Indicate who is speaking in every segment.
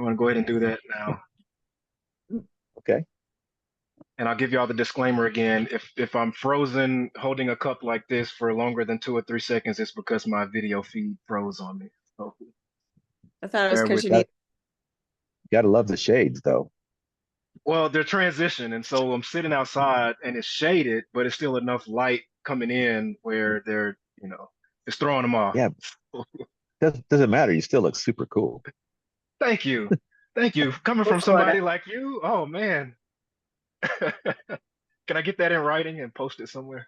Speaker 1: I'm gonna go ahead and do that now.
Speaker 2: Okay.
Speaker 1: And I'll give y'all the disclaimer again. If I'm frozen holding a cup like this for longer than 2 or 3 seconds, it's because my video feed froze on me. So
Speaker 3: I thought it was
Speaker 1: bear
Speaker 3: because
Speaker 1: with
Speaker 3: you
Speaker 1: me.
Speaker 3: need.
Speaker 2: Gotta love the shades, though.
Speaker 1: Well, they're transition, and so I'm sitting outside and it's shaded, but it's still enough light coming in where they're, it's throwing them off.
Speaker 2: Yeah, doesn't matter. You still look super cool.
Speaker 1: Thank you. Thank you. Coming from
Speaker 3: Florida.
Speaker 1: somebody like you, oh man. Can I get that in writing and post it somewhere?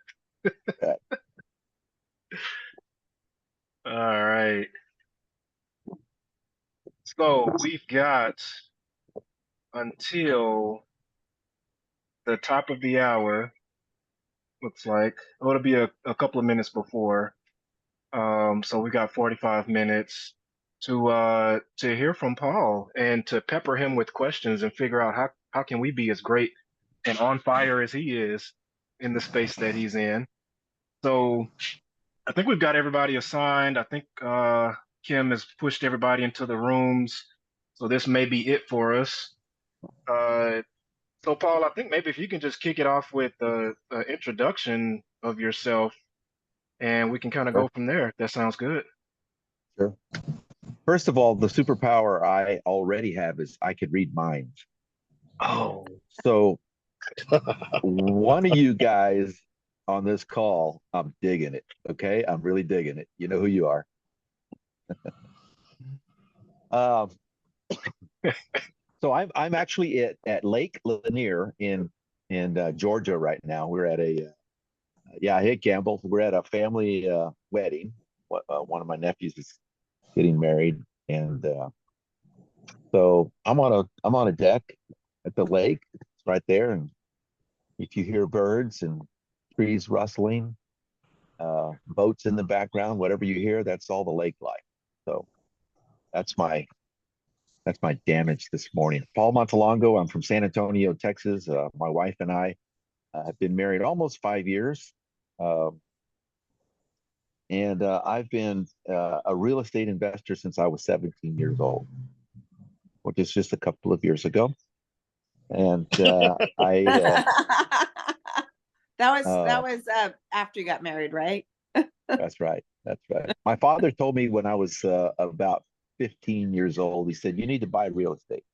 Speaker 2: Uh,
Speaker 1: All right. So we've got until the top of the hour, looks like. Oh, it'll be a couple of minutes before. So we got 45 minutes to hear from Paul and to pepper him with questions and figure out how can we be as great and on fire as he is in the space that he's in. So I think we've got everybody assigned. I think Kim has pushed everybody into the rooms. So this may be it for us. Uh, so Paul, I think maybe if you can just kick it off with a introduction of yourself and we can kind of
Speaker 2: sure,
Speaker 1: go from there. That sounds good.
Speaker 2: sure. First of all, the superpower I already have is I could read minds.
Speaker 1: Oh,
Speaker 2: So one of you guys on this call, I'm digging it. Okay, I'm really digging it. You know who you are. Um, so I'm actually at Lake Lanier in Georgia right now. We're at a yeah, I hate Gamble. We're at a family wedding. One of my nephews is getting married, and so I'm on a deck at the lake. It's right there, and if you hear birds and trees rustling, boats in the background, whatever you hear, that's all the lake life. So that's my that's my damage this morning. Paul Montelongo. I'm from San Antonio, Texas. My wife and I have been married almost 5 years. Um, and I've been a real estate investor since I was 17 years old, which is just a couple of years ago. And I
Speaker 3: That was after you got married, right?
Speaker 2: that's right. That's right. My father told me when I was about 15 years old, he said, "You need to buy real estate."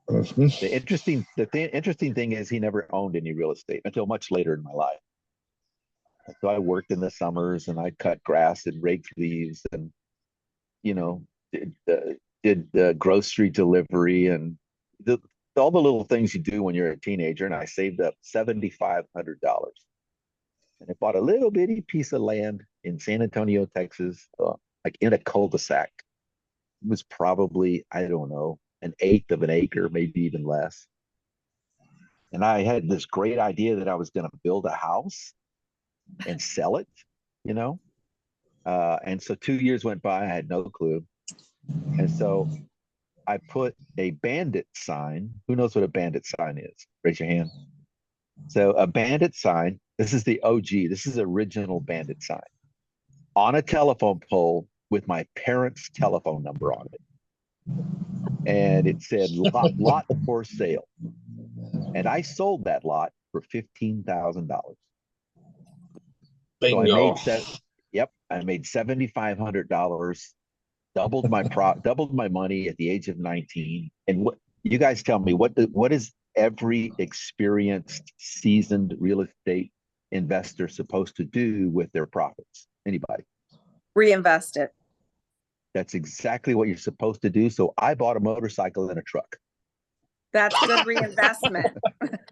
Speaker 2: The interesting thing is he never owned any real estate until much later in my life. So I worked in the summers and I cut grass and raked leaves and you know did grocery delivery and the, all the little things you do when you're a teenager. And I saved up $7,500 and I bought a little bitty piece of land in San Antonio, Texas, like in a cul-de-sac. It was probably, I don't know, an eighth of an acre, maybe even less. And I had this great idea that I was going to build a house and sell it, you know. And so 2 years went by, I had no clue. And so I put a bandit sign. Who knows what a bandit sign is? Raise your hand. So a bandit sign, this is the OG, this is the original bandit sign on a telephone pole with my parents' telephone number on it. And it said lot for sale. And I sold that lot for $15,000. So I
Speaker 4: Bingo.
Speaker 2: made yep, I made $7,500, doubled my money at the age of 19. And what you guys tell me, what is every experienced, seasoned real estate investor supposed to do with their profits? Anybody?
Speaker 3: Reinvest it.
Speaker 2: That's exactly what you're supposed to do. So I bought a motorcycle and a truck.
Speaker 3: That's good reinvestment.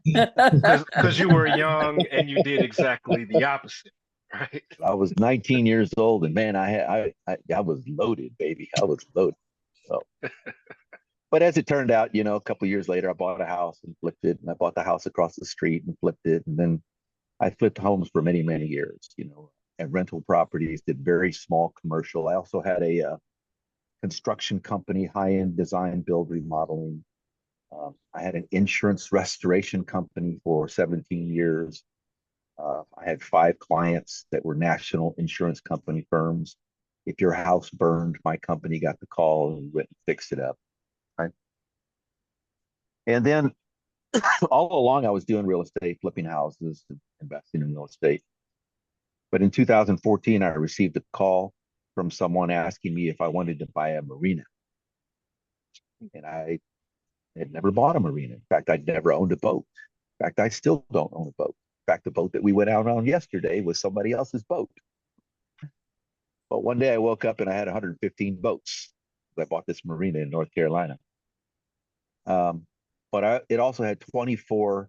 Speaker 1: because you were young and you did exactly the opposite, right?
Speaker 2: I was 19 years old, and man, I was loaded, baby. I was loaded. So, but as it turned out, a couple of years later, I bought a house and flipped it, and I bought the house across the street and flipped it, and then I flipped homes for many, many years. And rental properties, did very small commercial. I also had a construction company, high-end design, build, remodeling. I had an insurance restoration company for 17 years. I had 5 clients that were national insurance company firms. If your house burned, my company got the call and went and fixed it up. Right. And then all along, I was doing real estate, flipping houses, investing in real estate. But in 2014, I received a call from someone asking me if I wanted to buy a marina. And I had never bought a marina. In fact, I'd never owned a boat. In fact, I still don't own a boat. In fact, the boat that we went out on yesterday was somebody else's boat. But one day I woke up and I had 115 boats. I bought this marina in North Carolina. But it also had 24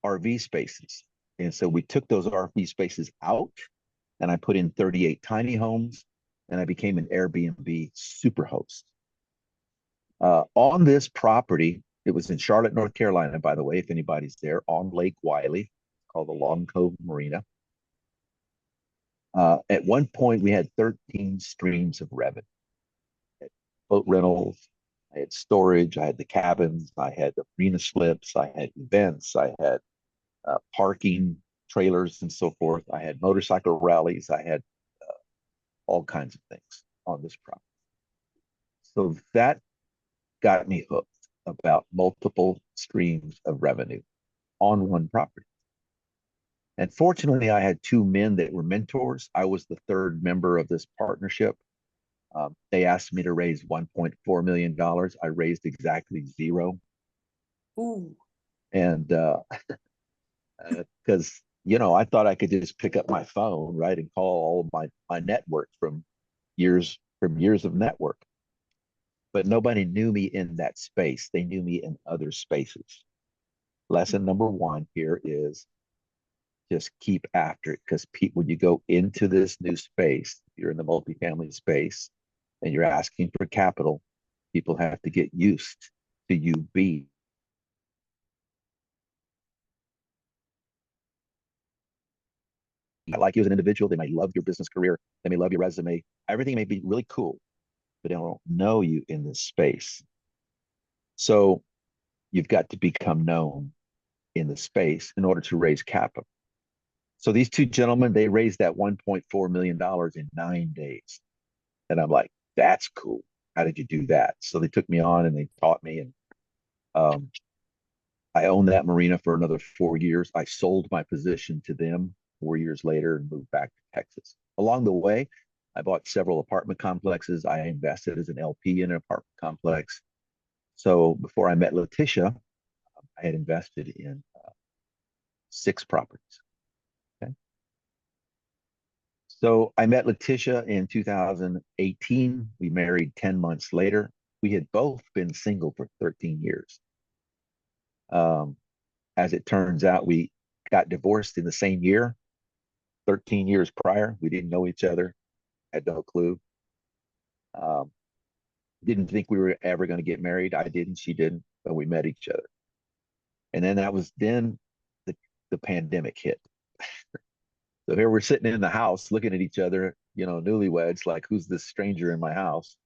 Speaker 2: RV spaces. And so we took those RV spaces out and I put in 38 tiny homes and I became an Airbnb super host. On this property, it was in Charlotte, North Carolina, by the way, if anybody's there, on Lake Wiley, called the Long Cove Marina. At one point, we had 13 streams of revenue. Boat rentals, I had storage, I had the cabins, I had the marina slips, I had events, I had parking, trailers, and so forth. I had motorcycle rallies, I had all kinds of things on this property. So that got me hooked about multiple streams of revenue on one property. And fortunately, I had two men that were mentors. I was the third member of this partnership. They asked me to raise $1.4 million. I raised exactly zero.
Speaker 3: Ooh.
Speaker 2: And because, I thought I could just pick up my phone, right, and call all of my network from years of network. But nobody knew me in that space. They knew me in other spaces. Lesson number one here is just keep after it, because when you go into this new space, you're in the multifamily space and you're asking for capital, people have to get used to you being like you as an individual. They may love your business career, they may love your resume, everything may be really cool, but they don't know you in this space. So you've got to become known in the space in order to raise capital. So these two gentlemen, they raised that $1.4 million in 9 days. And I'm like, that's cool. How did you do that? So they took me on and they taught me. And I owned that marina for another 4 years. I sold my position to them 4 years later and moved back to Texas. Along the way, I bought several apartment complexes. I invested as an LP in an apartment complex. So before I met Letitia, I had invested in 6 properties. Okay. So I met Letitia in 2018. We married 10 months later. We had both been single for 13 years. As it turns out, we got divorced in the same year, 13 years prior. We didn't know each other, had no clue. Didn't think we were ever going to get married. I didn't, she didn't, but we met each other. And then the pandemic hit. So here we're sitting in the house looking at each other, newlyweds, like, who's this stranger in my house?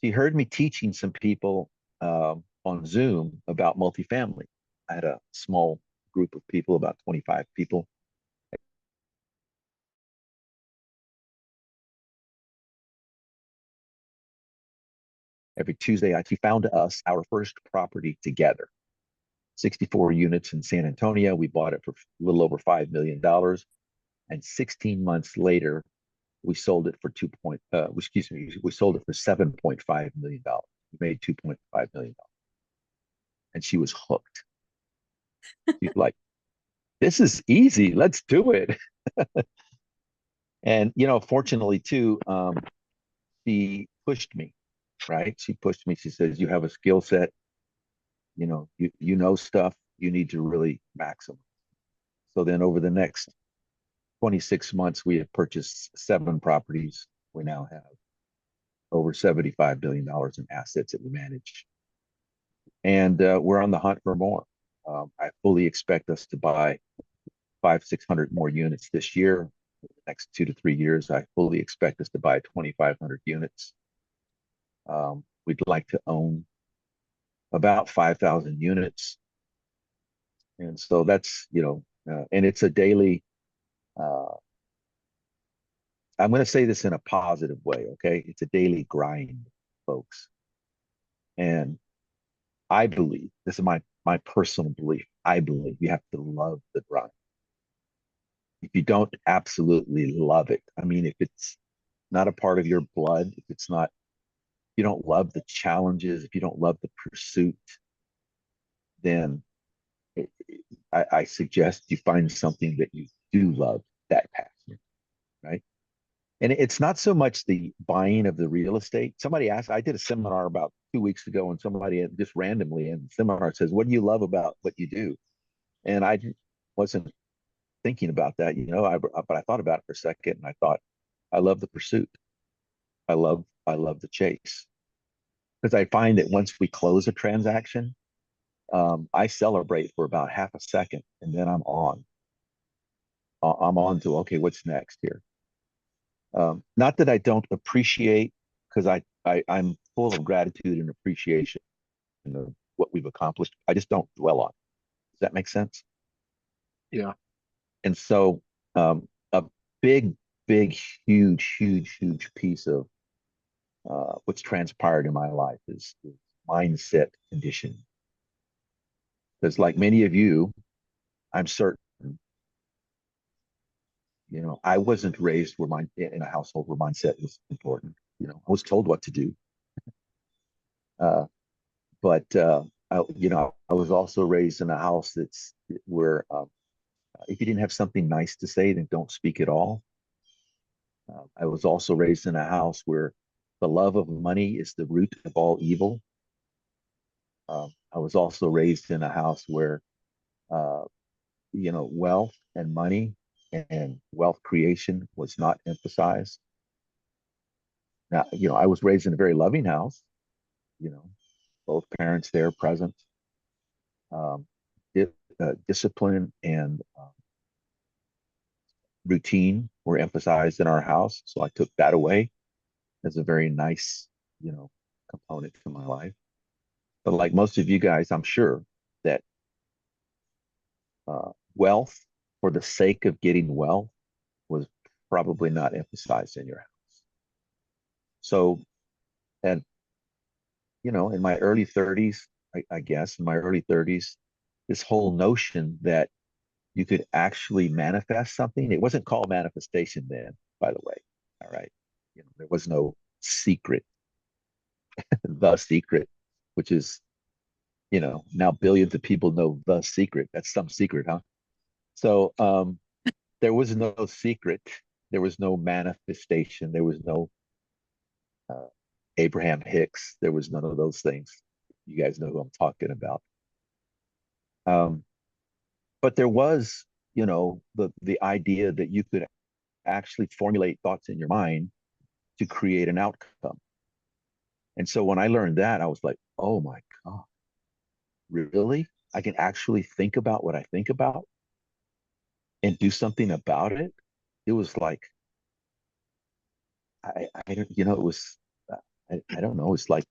Speaker 2: She heard me teaching some people on Zoom about multifamily. I had a small group of people, about 25 people. Every Tuesday, she found us our first property together, 64 units in San Antonio. We bought it for a little over $5 million. And 16 months later, we sold it for we sold it for $7.5 million. We made $2.5 million. And she was hooked. She's like, this is easy. Let's do it. And, fortunately too, she pushed me, right? She pushed me. She says, you have a skill set, you know stuff, you need to really maximize. So then over the next 26 months, we have purchased 7 properties. We now have over $75 billion in assets that we manage. And we're on the hunt for more. I fully expect us to buy 500-600 more units this year. For the next 2 to 3 years, I fully expect us to buy 2,500 units. We'd like to own about 5,000 units. And so that's, and it's a daily, I'm going to say this in a positive way, okay? It's a daily grind, folks. And I believe, this is my personal belief. I believe you have to love the grind. If you don't absolutely love it, I mean, if it's not a part of your blood, if it's not, you don't love the challenges, if you don't love the pursuit, then I suggest you find something that you do love that passion, right? And it's not so much the buying of the real estate. Somebody asked, I did a seminar about 2 weeks ago, and somebody just randomly in the seminar says, "What do you love about what you do?" And I wasn't thinking about that, but I thought about it for a second, and I thought, I love the pursuit. I love the chase, because I find that once we close a transaction, I celebrate for about half a second, and then I'm on. I'm on to, okay, what's next here? Not that I don't appreciate, because I'm full of gratitude and appreciation of what we've accomplished. I just don't dwell on it. Does that make sense?
Speaker 1: Yeah.
Speaker 2: And so, a big, big, huge piece of what's transpired in my life is mindset conditioning. Because, like many of you, I'm certain, I wasn't raised in a household where mindset was important. I was told what to do. Uh, but I was also raised in a house where if you didn't have something nice to say, then don't speak at all. I was also raised in a house where the love of money is the root of all evil. I was also raised in a house where uh, wealth and money and wealth creation was not emphasized. Now, I was raised in a very loving house, you know, both parents there present. Um, Discipline and routine were emphasized in our house. So I took that away as a very nice, component to my life. But like most of you guys, I'm sure that wealth for the sake of getting wealth was probably not emphasized in your house. So, and in my early 30s, I guess in my early 30s, this whole notion that you could actually manifest something. It wasn't called manifestation then, by the way. All right. There was no secret, the secret, which is, now billions of people know the secret. That's some secret, huh? So there was no secret. There was no manifestation. There was no uh, Abraham Hicks. There was none of those things. You guys know who I'm talking about. Um, but there was, the idea that you could actually formulate thoughts in your mind to create an outcome. And so when I learned that, I was like, oh my God, really? I can actually think about what I think about and do something about it. It was like, I don't, it was, I don't know. It's like,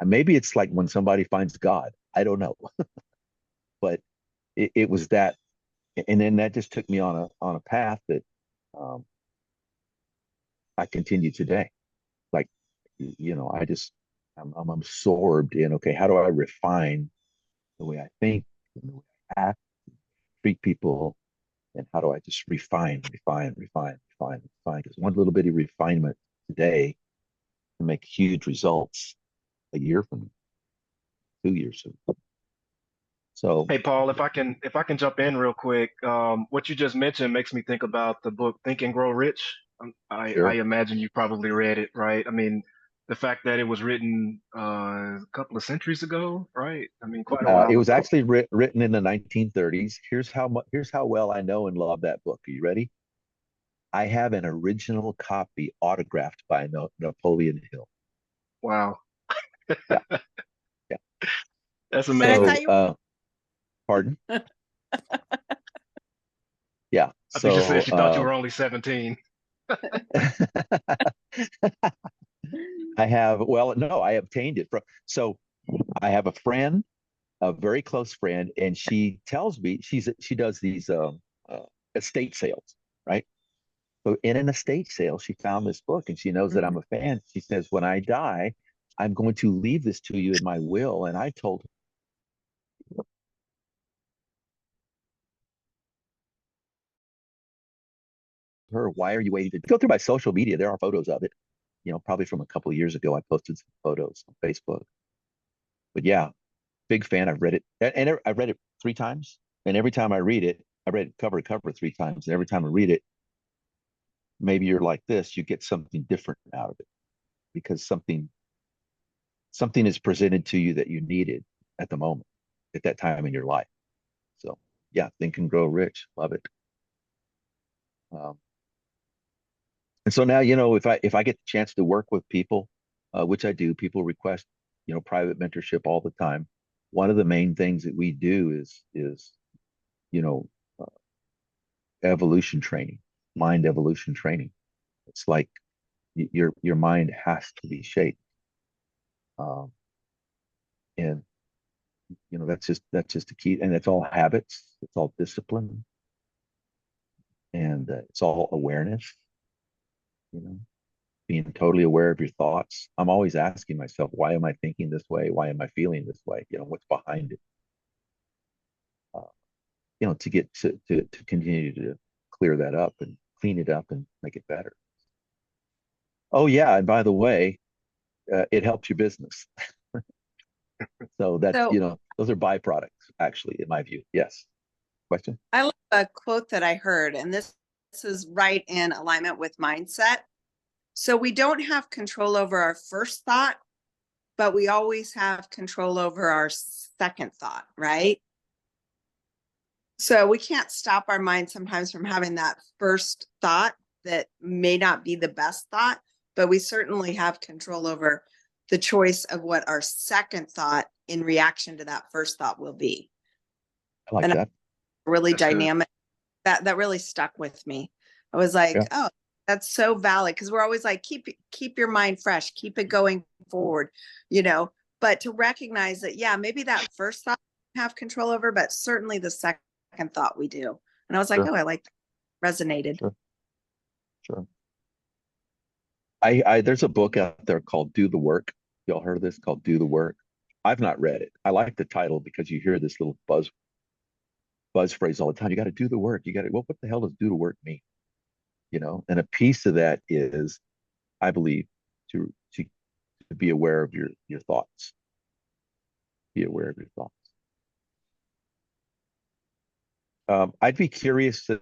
Speaker 2: maybe it's like when somebody finds God. I don't know. But it was that. And then that just took me on a path that um, I continue today. Like, I'm absorbed in, okay, how do I refine the way I think, and the way I act, treat people, and how do I just refine? Because one little bitty refinement today can make huge results a year from now, 2 years from now. So,
Speaker 1: Hey Paul, if I can jump in real quick, what you just mentioned makes me think about the book Think and Grow Rich. I
Speaker 2: sure.
Speaker 1: imagine you probably read it, right? I mean, the fact that it was written a couple of centuries ago, right? I mean, quite a
Speaker 2: It
Speaker 1: while
Speaker 2: was
Speaker 1: ago.
Speaker 2: actually written in the 1930s. Here's how well I know and love that book. Are you ready? I have an original copy autographed by Napoleon Hill.
Speaker 1: Wow,
Speaker 2: Yeah, yeah.
Speaker 1: that's
Speaker 3: But I
Speaker 1: amazing.
Speaker 3: thought
Speaker 2: So,
Speaker 3: you
Speaker 2: pardon? Yeah.
Speaker 1: I think she said
Speaker 2: So,
Speaker 1: she thought you were only 17.
Speaker 2: I have, well, no, I obtained it from, so I have a friend, a very close friend, and she tells me she does these uh, estate sales, right? So in an estate sale, she found this book and she knows that I'm
Speaker 3: Mhm.
Speaker 2: a fan. She says, when I die, I'm going to leave this to you in my will. And I told her. Why are you waiting to go through my social media? There are photos of it, probably from a couple of years ago. I posted some photos on Facebook. But yeah, big fan. I've read it, and I read it 3 times. And every time I read it, I read it cover to cover 3 times. And every time I read it, maybe you're like this, you get something different out of it because something is presented to you that you needed at the moment, at that time in your life. So yeah, Think and Grow Rich. Love it. Um, and so now, if I get the chance to work with people, which I do, people request, private mentorship all the time. One of the main things that we do is you know, uh, evolution training, mind evolution training. It's like your mind has to be shaped. Um, and that's just the key. And it's all habits, it's all discipline, and it's all awareness, you know, being totally aware of your thoughts. I'm always asking myself, why am I thinking this way? Why am I feeling this way? What's behind it? Uh, to get to continue to clear that up and clean it up and make it better. Oh yeah, and by the way, it helps your business. So that's,
Speaker 3: So
Speaker 2: those are byproducts, actually, in my view. Yes. Question?
Speaker 3: I love a quote that I heard, and this is right in alignment with mindset. So we don't have control over our first thought, but we always have control over our second thought, right? So we can't stop our mind sometimes from having that first thought that may not be the best thought, but we certainly have control over the choice of what our second thought in reaction to that first thought will be.
Speaker 2: I like
Speaker 3: And
Speaker 2: that.
Speaker 3: really
Speaker 1: That's good.
Speaker 3: dynamic. That really stuck with me. I was like,
Speaker 2: Yeah.
Speaker 3: oh, that's so valid, because we're always like, keep your mind fresh, keep it going forward, but to recognize that, yeah, maybe that first thought we have control over, but certainly the second thought we do. And I was like,
Speaker 2: Sure.
Speaker 3: oh, I like that. Resonated.
Speaker 2: Sure. I there's a book out there called Do the Work. Y'all heard of this, called Do the Work? I've not read it. I like the title because you hear this little buzz phrase all the time. You got to do the work. You got to, well, what the hell does do the work mean? And a piece of that is, I believe, to be aware of your thoughts. Be aware of your thoughts. I'd be curious to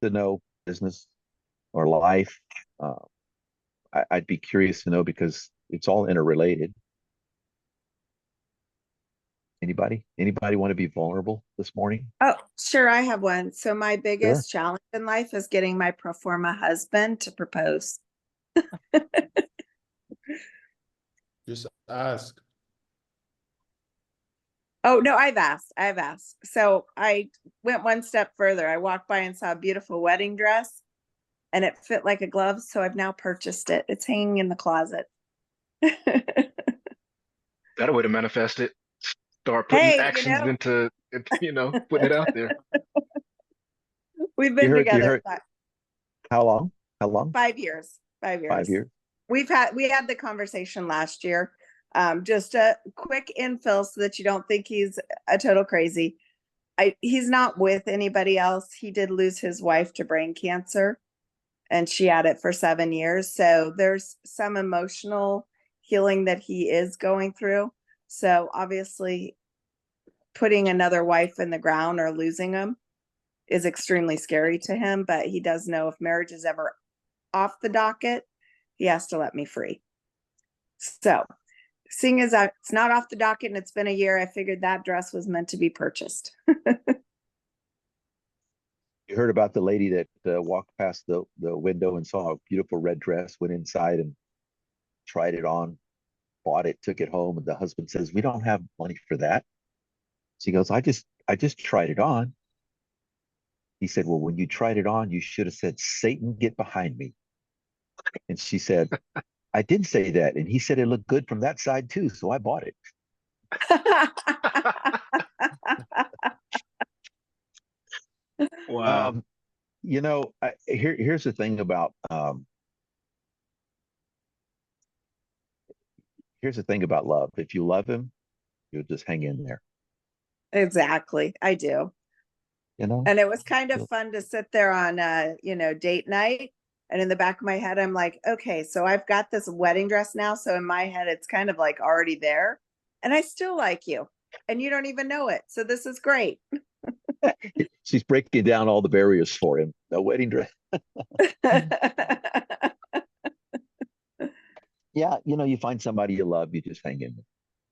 Speaker 2: know business or life. Uh, I'd be curious to know because it's all interrelated. Anybody want to be vulnerable this morning?
Speaker 3: Oh, sure. I have one. So my
Speaker 2: Sure.
Speaker 3: biggest challenge in life is getting my pro forma husband to propose.
Speaker 4: Just ask.
Speaker 3: Oh, no, I've asked. So I went one step further. I walked by and saw a beautiful wedding dress, and it fit like a glove. So I've now purchased it. It's hanging in the closet.
Speaker 1: That way to manifest it. Start putting
Speaker 3: Hey,
Speaker 1: actions into, putting it out there.
Speaker 3: we've been
Speaker 2: You
Speaker 3: together
Speaker 2: heard how long? How long?
Speaker 3: 5 years. 5 years.
Speaker 2: 5 years.
Speaker 3: We had the conversation last year. Just a quick infill so that you don't think he's a total crazy. He's not with anybody else. He did lose his wife to brain cancer, and she had it for 7 years. So there's some emotional healing that he is going through. So obviously, putting another wife in the ground or losing him is extremely scary to him. But he does know if marriage is ever off the docket, he has to let me free. So, seeing as it's not off the docket and it's been a year, I figured that dress was meant to be purchased.
Speaker 2: You heard about the lady that walked past the window and saw a beautiful red dress, went inside and tried it on, bought it, took it home, and the husband says, "We don't have money for that." She goes, "I just tried it on." He said, "Well, when you tried it on, you should have said, 'Satan, get behind me.'" And she said, "I did say that." And he said it looked good from that side too, so I bought it.
Speaker 1: Wow.
Speaker 2: Here's the thing about love. If you love him, you'll just hang in there.
Speaker 3: Exactly. I do.
Speaker 2: You know,
Speaker 3: And it was kind of fun to sit there on date night. And in the back of my head, I'm like, okay, so I've got this wedding dress now. So in my head, it's kind of like already there. And I still like you. And you don't even know it. So this is great.
Speaker 2: she's breaking down all the barriers for him. No wedding dress. Yeah, you find somebody you love, you just hang in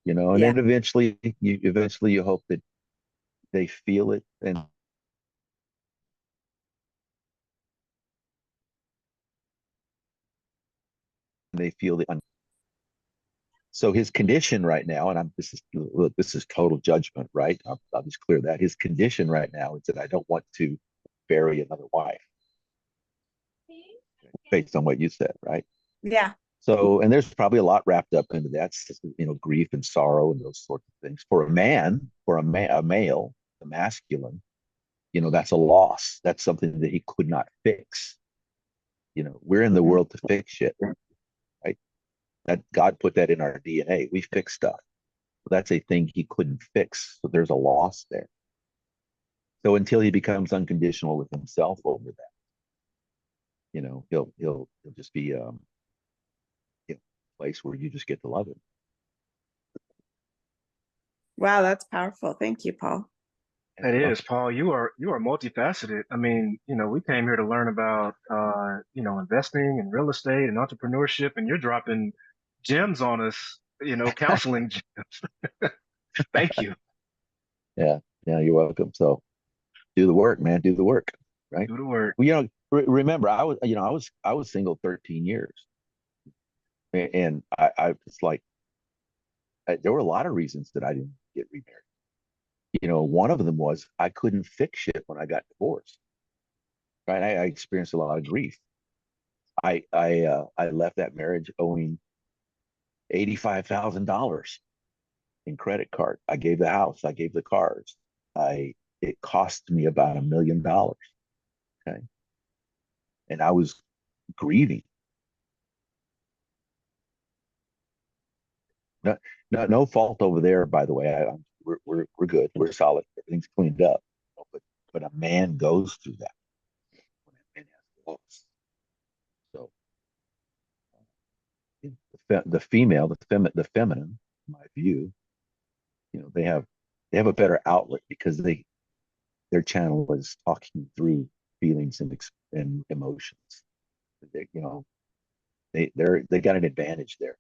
Speaker 2: there, and
Speaker 3: Yeah.
Speaker 2: then eventually you hope that they feel it and they feel the so his condition right now, and this is total judgment, right? I'll just clear that. His condition right now is that I don't want to bury another wife, based on what you said, right?
Speaker 3: Yeah.
Speaker 2: So, and there's probably a lot wrapped up into that, grief and sorrow and those sorts of things. For a man, a male, the masculine, that's a loss. That's something that he could not fix. We're in the world to fix shit, right? That God put that in our DNA. We fix stuff. That's a thing he couldn't fix. So there's a loss there. So until he becomes unconditional with himself over that, he'll just be a place where you just get to love him.
Speaker 3: Wow, that's powerful. Thank you, Paul.
Speaker 1: It is, Paul. You are multifaceted. I mean, we came here to learn about investing and real estate and entrepreneurship, and you're dropping gems on us, counseling gems. Thank you.
Speaker 2: Yeah, yeah, you're welcome. So do the work, man. Do the work, right?
Speaker 1: Do the work.
Speaker 2: Well, remember, I was single 13 years, and I was like, there were a lot of reasons that I didn't get remarried. One of them was I couldn't fix shit when I got divorced. Right, I experienced a lot of grief. I left that marriage owing $85,000 in credit card. I gave the house, I gave the cars. It cost me about $1 million. Okay, and I was grieving. No, no fault over there, by the way. We're good. We're solid. Everything's cleaned up. But a man goes through that when a man has loss. So the female, the feminine, in my view, they have a better outlet because their channel is talking through feelings and emotions. They, you know, they got an advantage there.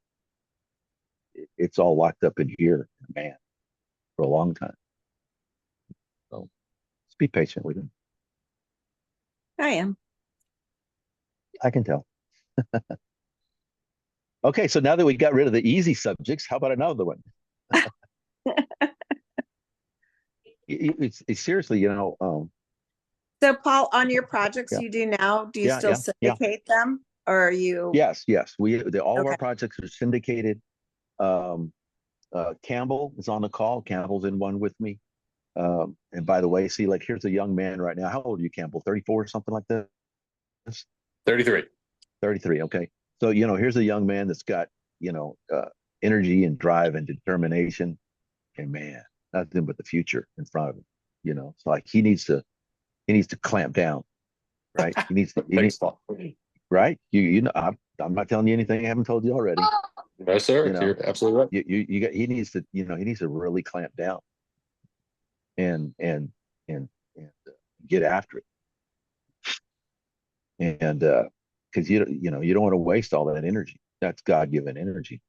Speaker 2: It's all locked up in here, man, for a long time. So just be patient with him.
Speaker 3: I am.
Speaker 2: I can tell. Okay, so now that we got rid of the easy subjects, how about another one? It's seriously,
Speaker 3: So, Paul, on your projects
Speaker 2: yeah,
Speaker 3: you do now, do you
Speaker 2: yeah,
Speaker 3: still
Speaker 2: yeah.
Speaker 3: syndicate them, or are you?
Speaker 2: Yes. All of
Speaker 3: Okay.
Speaker 2: our projects are syndicated. Um, Campbell is on the call. Campbell's in one with me. And by the way, see, like here's a young man right now. How old are you, Campbell? 34 or something like that?
Speaker 5: 33.
Speaker 2: 33. Okay. So, here's a young man that's got, energy and drive and determination. And man, nothing but the future in front of him. It's like he needs to clamp down, right?
Speaker 5: Thanks, Paul.
Speaker 2: Right? I'm not telling you anything I haven't told you already.
Speaker 5: No, sir.
Speaker 2: You know,
Speaker 5: You're absolutely right.
Speaker 2: he needs to really clamp down and get after it. And because you don't want to waste all that energy. That's God-given energy.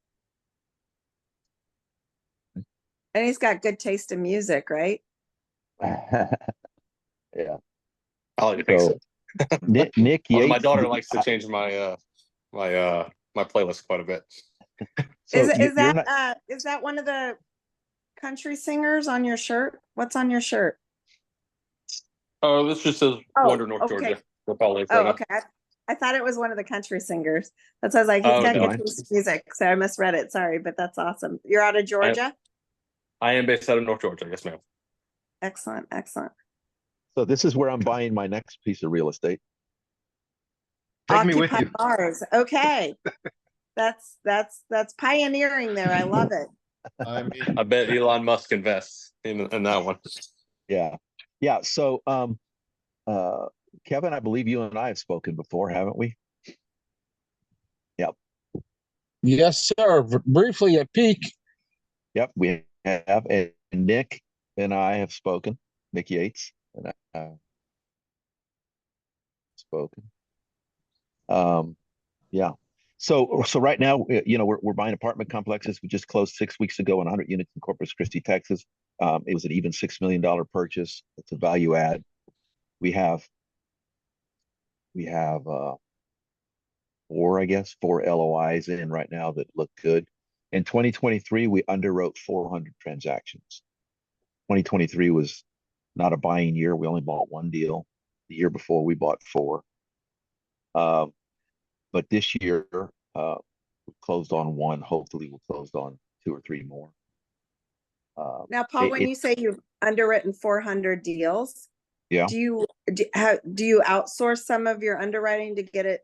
Speaker 3: And he's got good taste in music, right?
Speaker 2: Yeah.
Speaker 5: I like to think so.
Speaker 2: Nick
Speaker 5: Although
Speaker 2: Yates.
Speaker 5: my daughter likes to change my my playlist quite a bit.
Speaker 2: So
Speaker 3: Is
Speaker 2: you're not.
Speaker 3: that one of the country singers on your shirt? What's on your shirt?
Speaker 5: Oh, this just says
Speaker 3: Oh,
Speaker 5: Wonder, North
Speaker 3: okay.
Speaker 5: Georgia. We're probably
Speaker 3: Oh,
Speaker 5: right now.
Speaker 3: okay. I thought it was one of the country singers. That's why I was like, he's
Speaker 5: Oh,
Speaker 3: got
Speaker 5: no.
Speaker 3: good taste in music. So I misread it. Sorry, but that's awesome. You're out of Georgia?
Speaker 5: I am based out of North Georgia. Yes, ma'am.
Speaker 3: Excellent, excellent.
Speaker 2: So this is where I'm buying my next piece of real estate.
Speaker 1: Take me with
Speaker 3: Occupy
Speaker 1: you.
Speaker 3: bars. Okay. That's pioneering there. I love it.
Speaker 4: I mean,
Speaker 5: I bet Elon Musk invests in that one.
Speaker 2: Yeah. Yeah. So, uh, Kevin, I believe you and I have spoken before, haven't we? Yep.
Speaker 6: Yes, sir. Briefly at peak.
Speaker 2: Yep. We have. And Nick and I have spoken. Nick Yates and I have spoken. Yeah. So right now, we're buying apartment complexes. We just closed 6 weeks ago on 100 units in Corpus Christi, Texas. It was an even $6 million purchase. It's a value add. We have four LOIs in right now that look good. In 2023, we underwrote 400 transactions. 2023 was not a buying year. We only bought one deal. The year before, we bought four. But this year, we closed on one. Hopefully, we'll close on two or three more.
Speaker 3: Now, Paul, when you say you've underwritten 400 deals,
Speaker 2: Yeah,
Speaker 3: do you outsource some of your underwriting to get it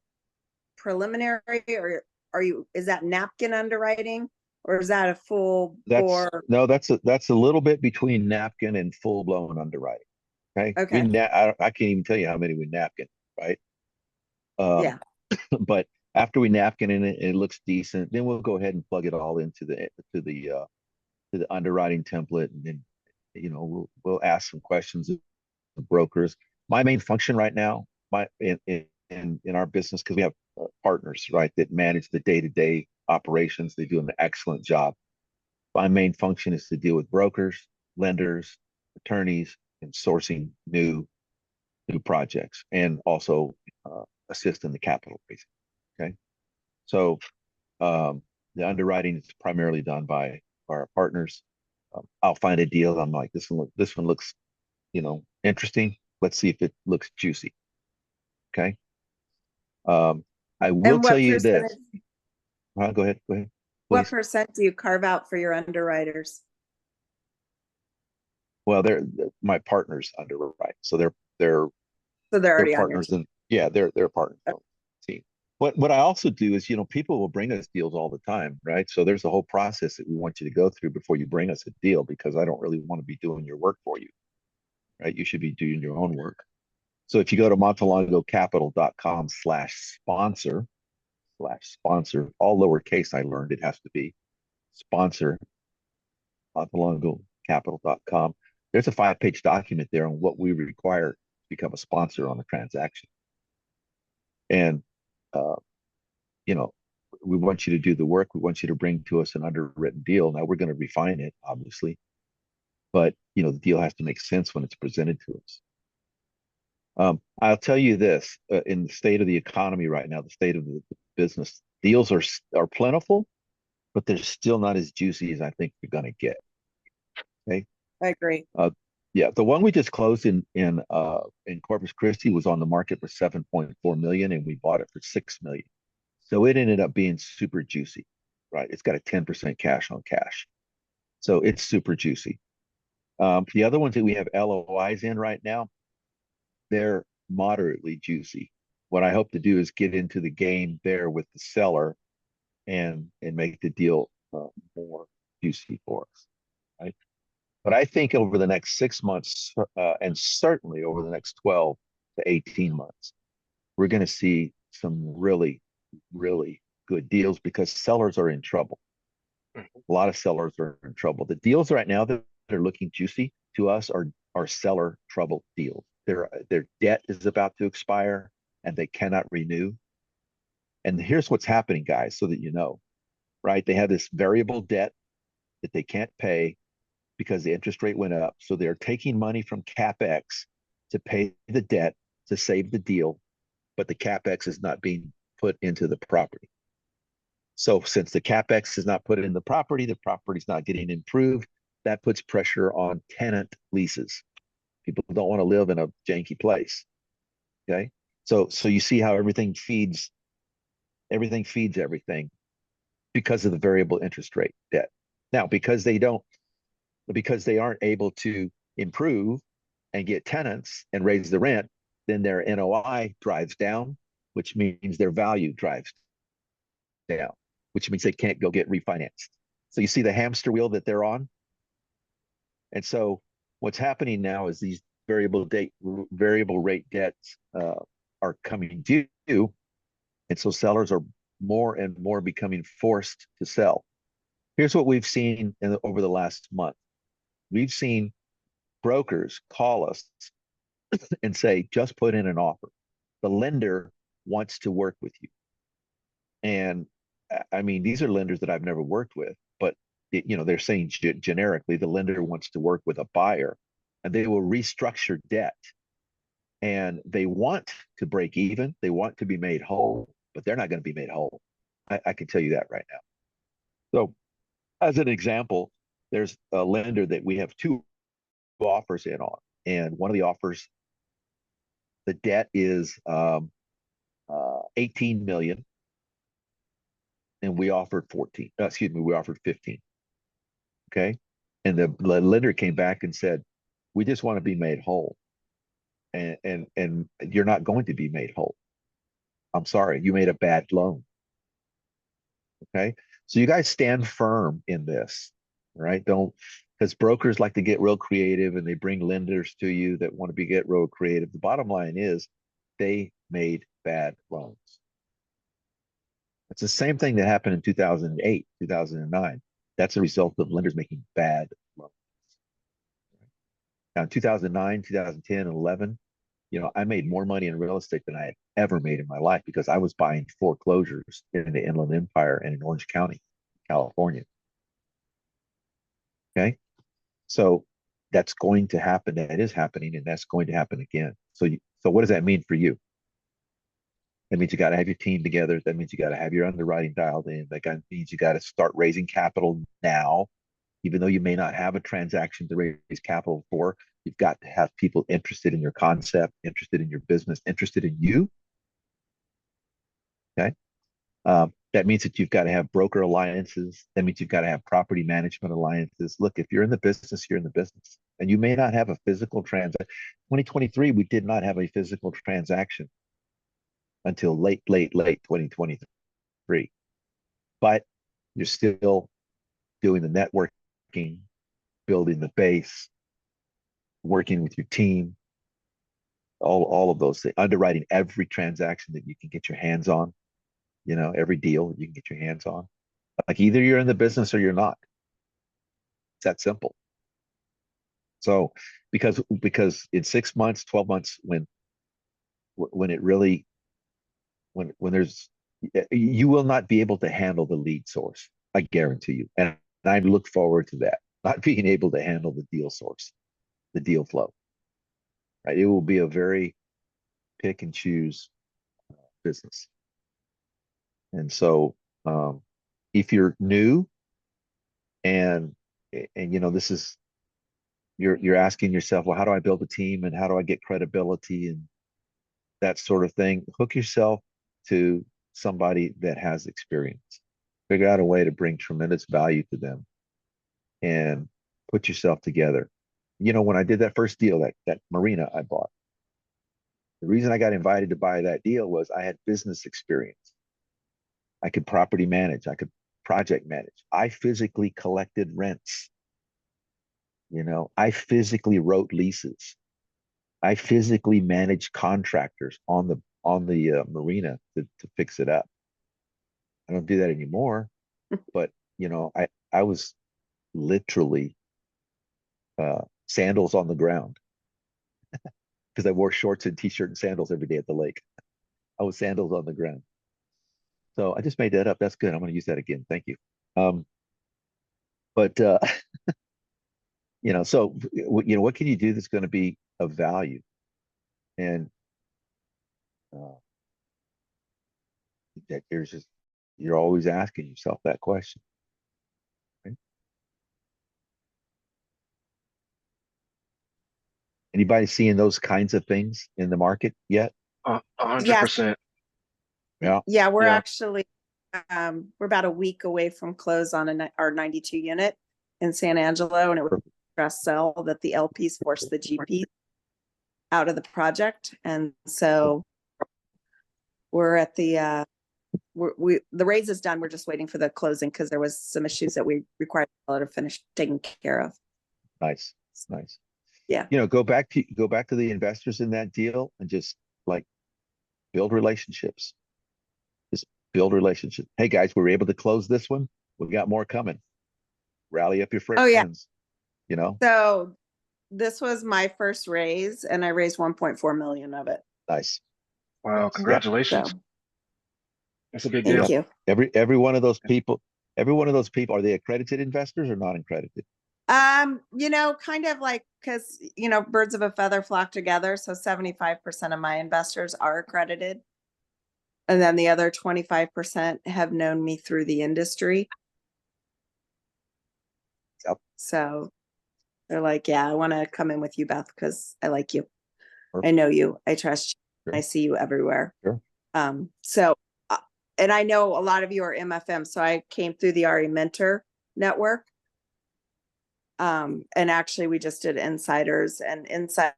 Speaker 3: preliminary, or is that napkin underwriting, or is that a full bore?
Speaker 2: that's a little bit between napkin and full blown underwriting. Okay,
Speaker 3: Okay.
Speaker 2: I can't even tell you how many we napkin, right?
Speaker 3: Yeah.
Speaker 2: But after we napkin in it, and it looks decent, then we'll go ahead and plug it all into the underwriting template, and then we'll ask some questions of the brokers. My main function right now, in our business, because we have partners, right, that manage the day-to-day operations. They do an excellent job. My main function is to deal with brokers, lenders, attorneys, and sourcing new projects, and also assist in the capital raising. Okay, so the underwriting is primarily done by our partners. I'll find a deal. I'm like, this one looks, interesting. Let's see if it looks juicy. Okay. I will
Speaker 3: And
Speaker 2: tell
Speaker 3: what
Speaker 2: you
Speaker 3: percentage,
Speaker 2: this. Go ahead.
Speaker 3: what
Speaker 2: Please.
Speaker 3: percent do you carve out for your underwriters?
Speaker 2: Well, they're my partners underwrite, so they're
Speaker 3: So they're already on your
Speaker 2: partners,
Speaker 3: team.
Speaker 2: and yeah, they're partners on the team. What I also do is, people will bring us deals all the time, right? So there's a whole process that we want you to go through before you bring us a deal, because I don't really want to be doing your work for you, right? You should be doing your own work. So if you go to montelongocapital.com/sponsor, all lowercase, I learned it has to be sponsor, montelongocapital.com. There's a 5-page document there on what we require to become a sponsor on a transaction. And, uh, we want you to do the work. We want you to bring to us an underwritten deal. Now we're going to refine it, obviously, but the deal has to make sense when it's presented to us. I'll tell you this: in the state of the economy right now, the state of the business, deals are plentiful, but they're still not as juicy as I think you're going to get. Okay.
Speaker 3: I agree.
Speaker 2: Yeah, the one we just closed in Corpus Christi was on the market for 7.4 million, and we bought it for 6 million. So it ended up being super juicy, right? It's got a 10% cash on cash, so it's super juicy. The other ones that we have LOIs in right now, they're moderately juicy. What I hope to do is get into the game there with the seller and make the deal more juicy for us, right? But I think over the next 6 months, and certainly over the next 12 to 18 months, we're going to see some really, really good deals, because sellers are in trouble. A lot of sellers are in trouble. The deals right now that are looking juicy to us are seller trouble deals. Their debt is about to expire and they cannot renew. And here's what's happening, guys, so that you know, right? They have this variable debt that they can't pay because the interest rate went up. So they're taking money from CapEx to pay the debt to save the deal, but the CapEx is not being put into the property. So since the CapEx is not put in the property's not getting improved. That puts pressure on tenant leases. People don't want to live in a janky place. Okay. So you see how everything feeds everything because of the variable interest rate debt. Now, because they aren't able to improve and get tenants and raise the rent, then their NOI drives down, which means their value drives down, which means they can't go get refinanced. So you see the hamster wheel that they're on? And so what's happening now is these variable rate debts are coming due. And so sellers are more and more becoming forced to sell. Here's what we've seen over the last month. We've seen brokers call us and say, just put in an offer. The lender wants to work with you. And I mean, these are lenders that I've never worked with, but they're saying generically, the lender wants to work with a buyer and they will restructure debt. And they want to break even. They want to be made whole, but they're not going to be made whole. I can tell you that right now. So as an example, there's a lender that we have 2 offers in on. And one of the offers, the debt is 18 million. And we offered 14. We offered 15. Okay. And the lender came back and said, we just want to be made whole. And you're not going to be made whole. I'm sorry, you made a bad loan. Okay. So you guys stand firm in this, right? Don't, because brokers like to get real creative and they bring lenders to you that want to get real creative. The bottom line is they made bad loans. It's the same thing that happened in 2008, 2009. That's a result of lenders making bad loans. Now, in 2009, 2010, and 11, I made more money in real estate than I had ever made in my life because I was buying foreclosures in the Inland Empire and in Orange County, California. Okay. So that's going to happen. That is happening, and that's going to happen again. So what does that mean for you? That means you got to have your team together. That means you got to have your underwriting dialed in. That means you got to start raising capital now, even though you may not have a transaction to raise capital for. You've got to have people interested in your concept, interested in your business, interested in you. Okay. That means that you've got to have broker alliances. That means you've got to have property management alliances. Look, if you're in the business, you're in the business. And you may not have a physical transaction. 2023, we did not have a physical transaction until late 2023. But you're still doing the networking, building the base, working with your team, all of those things, underwriting every transaction that you can get your hands on, every deal you can get your hands on. Like either you're in the business or you're not. It's that simple. So because in 6 months, 12 months, when it really, when there's, you will not be able to handle the lead source. I guarantee you. And I look forward to that, not being able to handle the deal source, the deal flow. Right? It will be a very pick and choose business. And so if you're new and this is, you're asking yourself, well, how do I build a team and how do I get credibility and that sort of thing? Hook yourself to somebody that has experience. Figure out a way to bring tremendous value to them and put yourself together. When I did that first deal, that marina I bought, the reason I got invited to buy that deal was I had business experience. I could property manage. I could project manage. I physically collected rents. I physically wrote leases. I physically managed contractors on the marina to fix it up. I don't do that anymore, but I was literally sandals on the ground because I wore shorts and t-shirt and sandals every day at the lake. I was sandals on the ground. So I just made that up. That's good. I'm going to use that again. Thank you. But so what can you do that's going to be of value? And that you're always asking yourself that question. Right? Anybody seeing those kinds of things in the market yet?
Speaker 1: 100%.
Speaker 2: Yeah.
Speaker 3: Yeah, we're
Speaker 1: Yeah.
Speaker 3: actually we're about a week away from close on our 92 unit in San Angelo, and it was a stress sell that the LPs forced the GP out of the project, and so we're at the the raise is done. We're just waiting for the closing because there was some issues that we required the seller to finish taking care of.
Speaker 2: Nice, nice.
Speaker 3: Yeah.
Speaker 2: Go back to the investors in that deal and just like build relationships. Just build relationships. Hey guys, we were able to close this one. We got more coming. Rally up your friends.
Speaker 3: Oh, yeah.
Speaker 2: You know,
Speaker 3: So this was my first raise and I raised 1.4 million of it.
Speaker 2: nice.
Speaker 1: Wow,
Speaker 2: Yep.
Speaker 1: congratulations.
Speaker 3: So
Speaker 1: That's a big
Speaker 3: thank
Speaker 1: deal.
Speaker 3: you.
Speaker 2: Every one of those people, are they accredited investors or not accredited?
Speaker 3: Kind of like, because, birds of a feather flock together. So 75% of my investors are accredited. And then the other 25% have known me through the industry.
Speaker 2: Yep.
Speaker 3: So they're like, yeah, I want to come in with you, Beth, because I like you.
Speaker 2: Sure.
Speaker 3: I know you. I trust you.
Speaker 2: Sure.
Speaker 3: I see you everywhere.
Speaker 2: Sure.
Speaker 3: So, and I know a lot of you are MFM. So I came through the RE Mentor network. And actually we just did insiders, the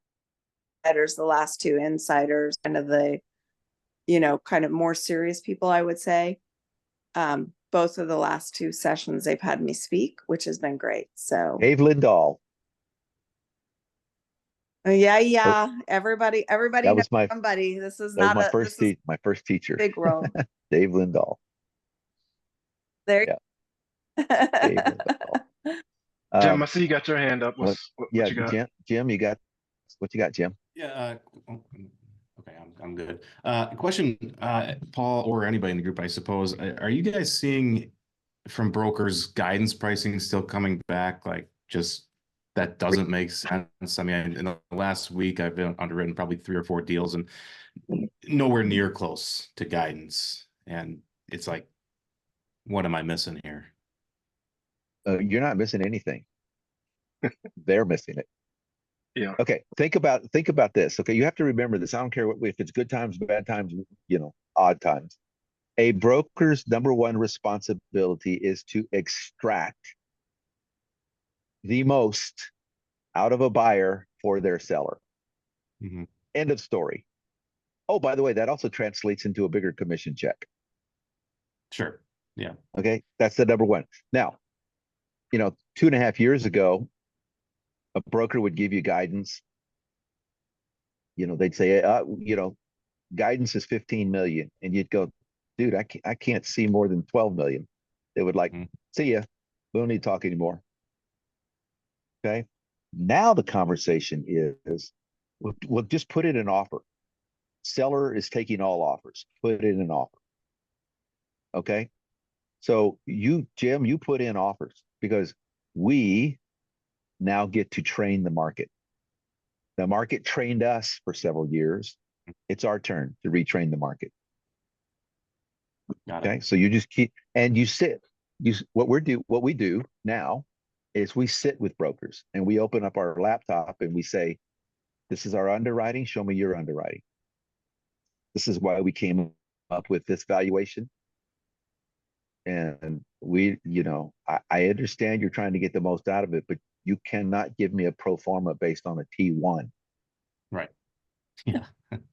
Speaker 3: last two insiders, kind of the, kind of more serious people, I would say. Both of the last two sessions they've had me speak, which has been great. So
Speaker 2: Dave Lindahl.
Speaker 3: yeah. Everybody
Speaker 2: That
Speaker 3: knows
Speaker 2: was my
Speaker 3: somebody. This is
Speaker 2: that was
Speaker 3: not
Speaker 2: my
Speaker 3: a
Speaker 2: first
Speaker 3: this is
Speaker 2: my first teacher.
Speaker 3: big role.
Speaker 2: Dave Lindahl.
Speaker 3: There.
Speaker 2: Yeah. Dave Lindahl.
Speaker 1: Jim, I see you got your hand up. What
Speaker 2: Yeah,
Speaker 1: you got?
Speaker 2: Jim, you got what you got, Jim?
Speaker 5: Yeah. Okay, I'm good. Question, Paul, or anybody in the group, I suppose. Are you guys seeing from brokers guidance pricing still coming back? Like, just that doesn't make sense. I mean, in the last week, I've been underwritten probably 3 or 4 deals and nowhere near close to guidance. And it's like, what am I missing here?
Speaker 2: You're not missing anything. They're missing it.
Speaker 1: Yeah.
Speaker 2: Okay, think about this. Okay, you have to remember this. I don't care if it's good times, bad times, odd times. A broker's number one responsibility is to extract the most out of a buyer for their seller.
Speaker 5: Mm-hmm.
Speaker 2: End of story. Oh, by the way, that also translates into a bigger commission check.
Speaker 5: Sure. Yeah.
Speaker 2: Okay, that's the number one. Now, 2.5 years ago, a broker would give you guidance. They'd say, guidance is 15 million, and you'd go, dude, I can't see more than 12 million. They would like, see ya. We don't need to talk anymore. Okay. Now the conversation is, we'll just put in an offer. Seller is taking all offers. Put in an offer. Okay. So Jim, you put in offers because we now get to train the market. The market trained us for several years. It's our turn to retrain the market.
Speaker 5: Got it.
Speaker 2: Okay. So you just keep, and you sit. What we do now is we sit with brokers and we open up our laptop and we say, this is our underwriting. Show me your underwriting. This is why we came up with this valuation. And I understand you're trying to get the most out of it, but you cannot give me a pro forma based on a T1.
Speaker 5: Right. Yeah.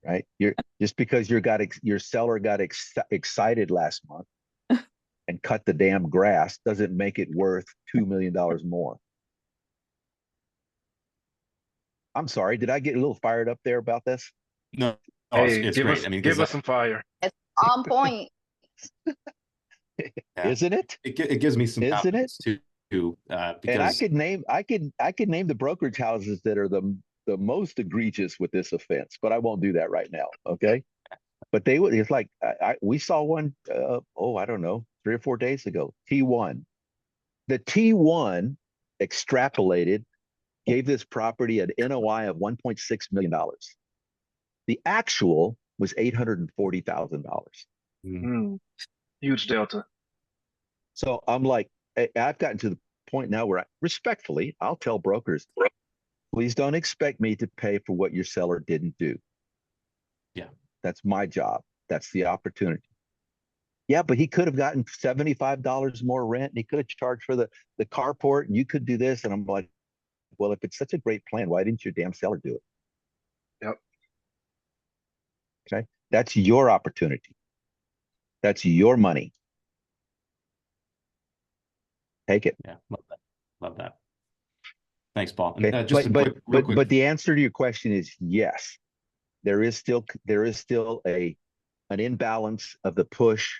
Speaker 2: Right. You're just because your seller got excited last month and cut the damn grass doesn't make it worth $2 million more. I'm sorry. Did I get a little fired up there about this?
Speaker 5: No,
Speaker 1: Hey,
Speaker 5: it's
Speaker 1: give
Speaker 5: great.
Speaker 1: us
Speaker 5: I mean,
Speaker 1: give us some fire.
Speaker 7: It's on point.
Speaker 5: Yeah.
Speaker 2: Isn't it?
Speaker 5: It gives me some
Speaker 2: Isn't
Speaker 5: confidence too,
Speaker 2: And
Speaker 5: because
Speaker 2: I could name the brokerage houses that are the most egregious with this offense, but I won't do that right now. Okay. But it's like, we saw one, I don't know, 3 or 4 days ago, T1. The T1 extrapolated, gave this property an NOI of $1.6 million. The actual was $840,000.
Speaker 1: Huge delta.
Speaker 2: So I'm like, I've gotten to the point now where respectfully, I'll tell brokers, please don't expect me to pay for what your seller didn't do.
Speaker 5: Yeah.
Speaker 2: That's my job. That's the opportunity. Yeah, but he could have gotten $75 more rent and he could have charged for the carport and you could do this. And I'm like, well, if it's such a great plan, why didn't your damn seller do it?
Speaker 1: Yep.
Speaker 2: Okay. That's your opportunity. That's your money. Take it.
Speaker 5: Yeah, love that. Love that. Thanks, Paul.
Speaker 2: Okay.
Speaker 5: And just a
Speaker 2: but,
Speaker 5: quick, real quick.
Speaker 2: but the answer to your question is yes. There is still an imbalance of the push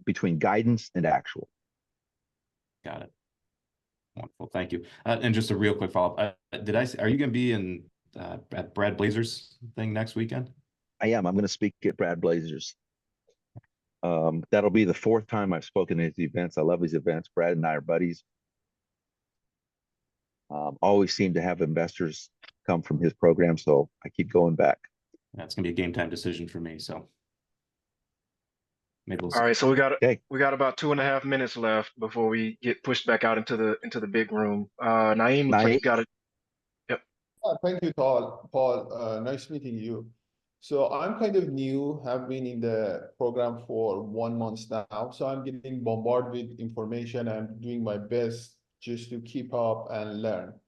Speaker 2: between guidance and actual.
Speaker 5: Got it. Wonderful. Thank you. And just a real quick follow-up. Are you going to be at Brad Blazer's thing next weekend?
Speaker 2: I am. I'm going to speak at Brad Blazer's. That'll be the 4th time I've spoken at these events. I love these events. Brad and I are buddies. Always seem to have investors come from his program, so I keep going back.
Speaker 5: That's going to be a game time decision for me. So maybe we'll see.
Speaker 1: All right, so
Speaker 2: Okay.
Speaker 1: we got about 2.5 minutes left before we get pushed back out into the big room. Naeem, looks like you got it. Yep.
Speaker 7: Thank you, Paul. Paul, nice meeting you. So I'm kind of new, have been in the program for 1 month now. So I'm getting bombarded with information. I'm doing my best just to keep up and learn.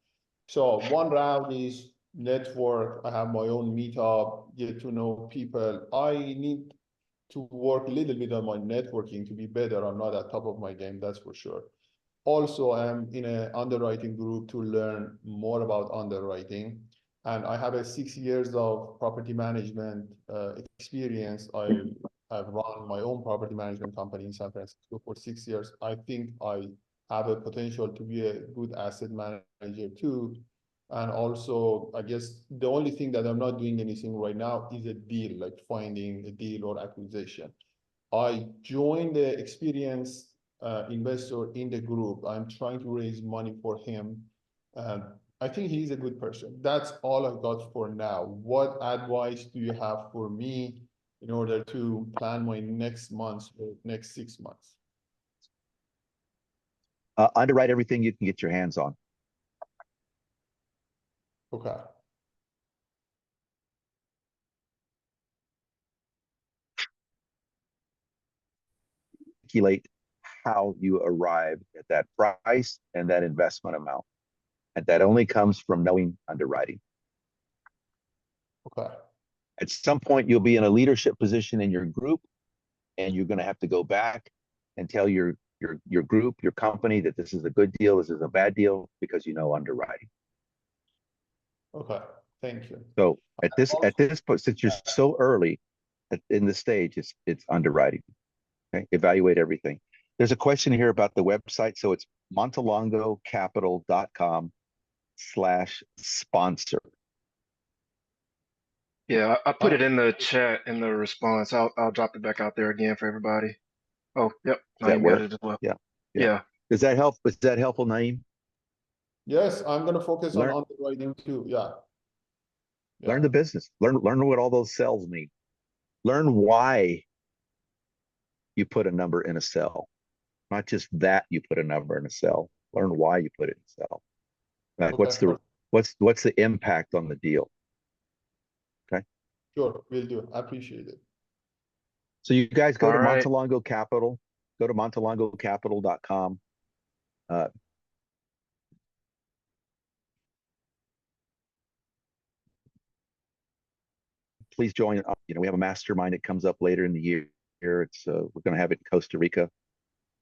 Speaker 7: So one route is network. I have my own meetup, get to know people. I need to work a little bit on my networking to be better. I'm not at top of my game, that's for sure. Also, I'm in an underwriting group to learn more about underwriting. And I have 6 years of property management experience. I've run my own property management company in San Francisco for 6 years. I think I have a potential to be a good asset manager too. And also, I guess the only thing that I'm not doing anything right now is a deal, like finding a deal or acquisition. I joined the experienced investor in the group. I'm trying to raise money for him. I think he's a good person. That's all I've got for now. What advice do you have for me in order to plan my next months or next 6 months?
Speaker 2: Underwrite everything you can get your hands on.
Speaker 7: Okay.
Speaker 2: Calculate how you arrive at that price and that investment amount. And that only comes from knowing underwriting.
Speaker 7: Okay.
Speaker 2: At some point, you'll be in a leadership position in your group, and you're going to have to go back and tell your group, your company, that this is a good deal, this is a bad deal, because you know underwriting.
Speaker 7: Okay. Thank you.
Speaker 2: So at this point, since you're so early in the stage, it's underwriting. Okay, evaluate everything. There's a question here about the website, so it's montelongocapital.com/sponsor.
Speaker 1: Yeah, I put it in the chat in the response. I'll drop it back out there again for everybody. Oh, yep.
Speaker 2: Does that
Speaker 1: Naeem got
Speaker 2: work?
Speaker 1: it as well.
Speaker 2: Yeah.
Speaker 1: Yeah.
Speaker 2: Does that help? Is that helpful, Naeem?
Speaker 7: Yes, I'm going to focus
Speaker 2: Learn-
Speaker 7: on underwriting too. Yeah.
Speaker 2: Learn the business. Learn what all those cells mean. Learn why you put a number in a cell, not just that you put a number in a cell. Learn why you put it in a cell. Like
Speaker 7: Okay.
Speaker 2: what's the impact on the deal? Okay.
Speaker 7: Sure, will do. I appreciate it.
Speaker 2: So you guys go
Speaker 1: All
Speaker 2: to
Speaker 1: right.
Speaker 2: Montelongo Capital. Go to montelongocapital.com. Please join. We have a mastermind that comes up later in the year. It's we're going to have it in Costa Rica.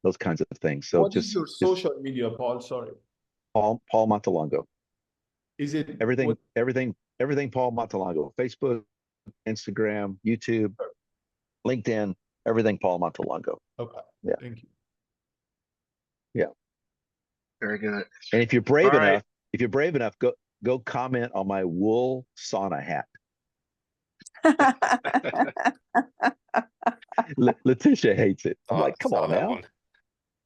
Speaker 2: Those kinds of things. So
Speaker 7: What is your
Speaker 2: just
Speaker 7: social media, Paul? Sorry.
Speaker 2: Paul Montelongo.
Speaker 7: Is it
Speaker 2: Everything
Speaker 7: what,
Speaker 2: Paul Montelongo. Facebook, Instagram, YouTube, LinkedIn, everything Paul Montelongo.
Speaker 7: okay.
Speaker 2: Yeah.
Speaker 7: Thank you.
Speaker 2: Yeah.
Speaker 1: Very good.
Speaker 2: And if you're brave
Speaker 1: All right.
Speaker 2: enough, go comment on my wool sauna hat. Letitia hates it. I'm like, come on now.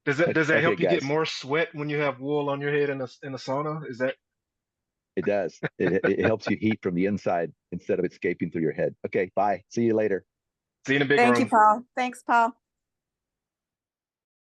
Speaker 1: Does that help you get
Speaker 2: guys.
Speaker 1: more sweat when you have wool on your head in a sauna? Is that?
Speaker 2: It does. It helps you heat from the inside instead of escaping through your head. Okay, bye. See you later.
Speaker 1: See you in the big
Speaker 3: Thank
Speaker 1: room.
Speaker 3: you, Paul. Thanks, Paul.